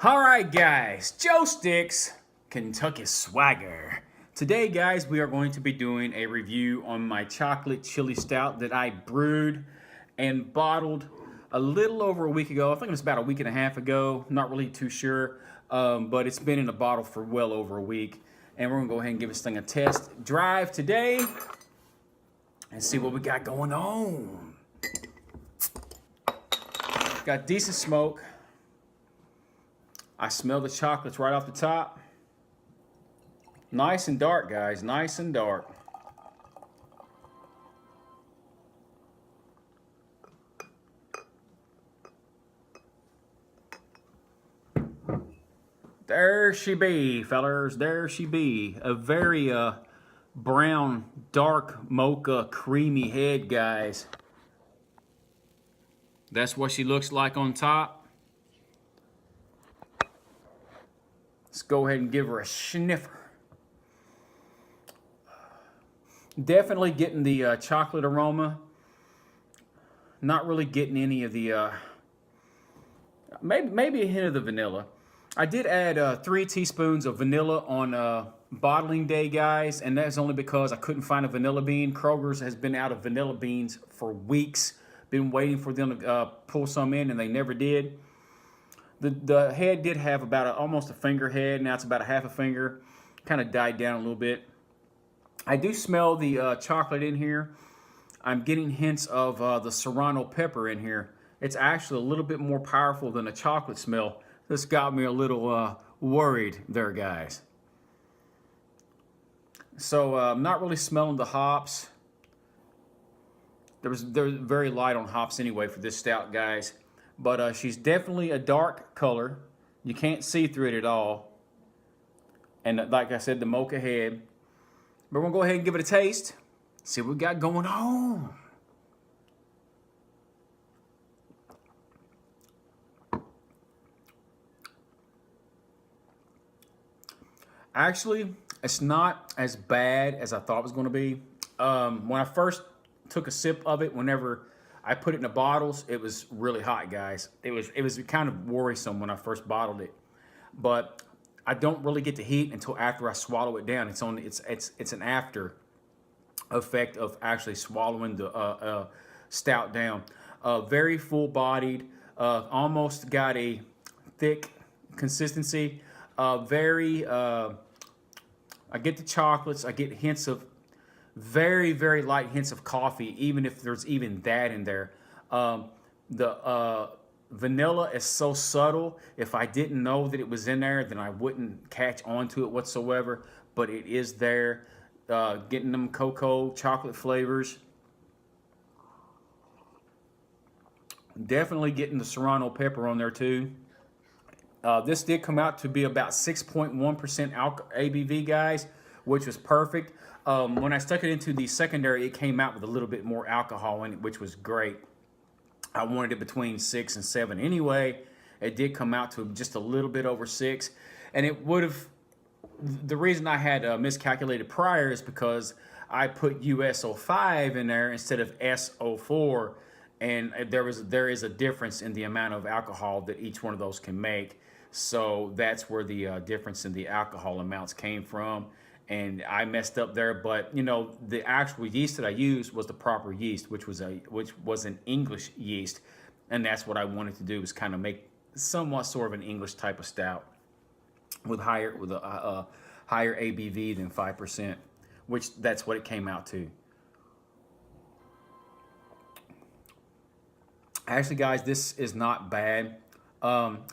Alright guys, Joe Sticks, Kentucky Swagger. Today guys, we are going to be doing a review on my Chocolate Chili Stout that I brewed and bottled a little over a week ago. I think it was about a week and a half ago, not really too sure, but it's been in a bottle for well over a week. And we're gonna go ahead and give this thing a test drive today and see what we got going on. Got decent smoke. I smell the chocolates right off the top. Nice and dark, guys, nice and dark. There she be, fellers, there she be. A very brown, dark mocha, creamy head, guys. That's what she looks like on top. Let's go ahead and give her a sniffer. Definitely getting the chocolate aroma. Not really getting any of the, maybe a hint of the vanilla. I did add 3 teaspoons of vanilla on bottling day, guys, and that's only because I couldn't find a vanilla bean. Kroger's has been out of vanilla beans for weeks. Been waiting for them to pull some in, and they never did. The head did have about almost a finger head. Now it's about a half a finger. Kind of died down a little bit. I do smell the chocolate in here. I'm getting hints of the Serrano pepper in here. It's actually a little bit more powerful than a chocolate smell. This got me a little worried there, guys. So I'm not really smelling the hops. They're very light on hops anyway for this stout, guys. But she's definitely a dark color. You can't see through it at all. And like I said, the mocha head. But we're going to go ahead and give it a taste. See what we got going on. Actually, it's not as bad as I thought it was going to be. When I first took a sip of it, whenever I put it in the bottles, it was really hot, guys. It was kind of worrisome when I first bottled it, but I don't really get the heat until after I swallow it down. It's an after effect of actually swallowing the stout down. Very full-bodied, almost got a thick consistency. I get the chocolates. I get hints of very, very light hints of coffee, even if there's even that in there. The vanilla is so subtle. If I didn't know that it was in there, then I wouldn't catch on to it whatsoever. But it is there. Getting them cocoa, chocolate flavors. Definitely getting the Serrano pepper on there too. This did come out to be about 6.1% ABV, guys, which was perfect. When I stuck it into the secondary, it came out with a little bit more alcohol in it, which was great. I wanted it between 6 and 7 anyway. It did come out to just a little bit over 6. And it would have, the reason I had miscalculated prior is because I put US-05 in there instead of S-04. And there is a difference in the amount of alcohol that each one of those can make. So that's where the difference in the alcohol amounts came from. And I messed up there, but you know, the actual yeast that I used was the proper yeast, which was an English yeast, and that's what I wanted to do, was kind of make somewhat sort of an English type of stout with a higher ABV than 5%, which that's what it came out to. Actually, guys, this is not bad.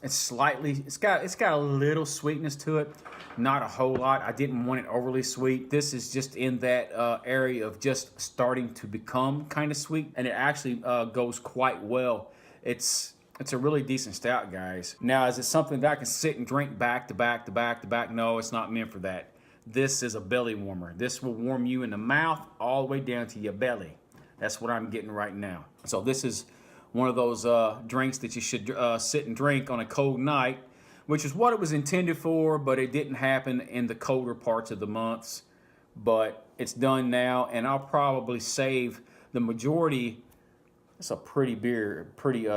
It's got a little sweetness to it, not a whole lot. I didn't want it overly sweet. This is just in that area of just starting to become kind of sweet, and it actually goes quite well. It's a really decent stout, guys. Now, is it something that I can sit and drink back to back to back to back? No, it's not meant for that. This is a belly warmer. This will warm you in the mouth all the way down to your belly. That's what I'm getting right now. So this is one of those drinks that you should sit and drink on a cold night, which is what it was intended for, but it didn't happen in the colder parts of the months. But it's done now, and I'll probably save the majority It's a pretty beer, pretty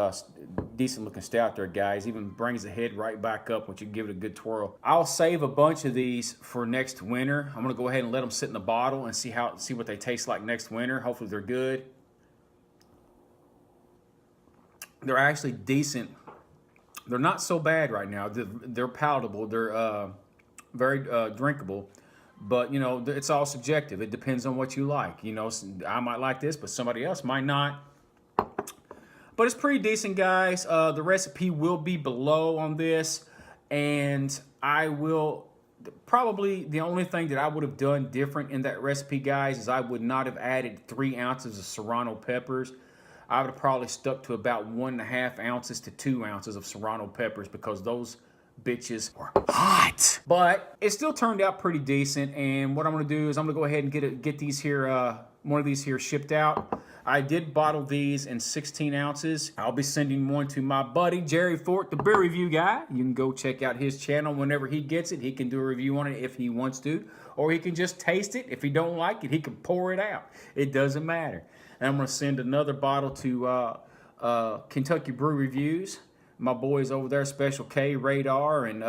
decent looking stout there, guys. Even brings the head right back up once you give it a good twirl. I'll save a bunch of these for next winter. I'm gonna go ahead and let them sit in the bottle and see what they taste like next winter. Hopefully they're good. They're actually decent. They're not so bad right now. They're palatable. They're very drinkable. But, you know, it's all subjective. It depends on what you like. You know, I might like this, but somebody else might not. But it's pretty decent, guys. The recipe will be below on this. And I will probably, the only thing that I would have done different in that recipe, guys, is I would not have added 3 ounces of Serrano peppers. I would have probably stuck to about 1.5 ounces to 2 ounces of Serrano peppers because those bitches were hot. But it still turned out pretty decent. And what I'm gonna do is I'm gonna go ahead and get these here, one of these here shipped out. I did bottle these in 16 ounces. I'll be sending one to my buddy, Jerry Fort, the beer review guy. You can go check out his channel whenever he gets it. He can do a review on it if he wants to, or he can just taste it. If he don't like it, he can pour it out. It doesn't matter. And I'm gonna send another bottle to Kentucky Brew Reviews. My boys over there, Special K, Radar, and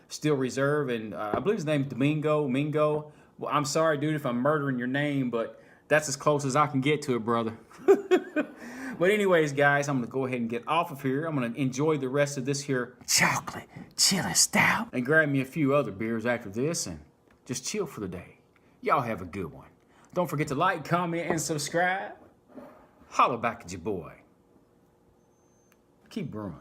Steel Reserve, and I believe his name's Domingo. Mingo. Well, I'm sorry, dude, if I'm murdering your name, but that's as close as I can get to it, brother. But anyways, guys, I'm gonna go ahead and get off of here. I'm gonna enjoy the rest of this here Chocolate Chili Stout and grab me a few other beers after this and just chill for the day. Y'all have a good one. Don't forget to like, comment, and subscribe. Holler back at your boy. Keep brewing.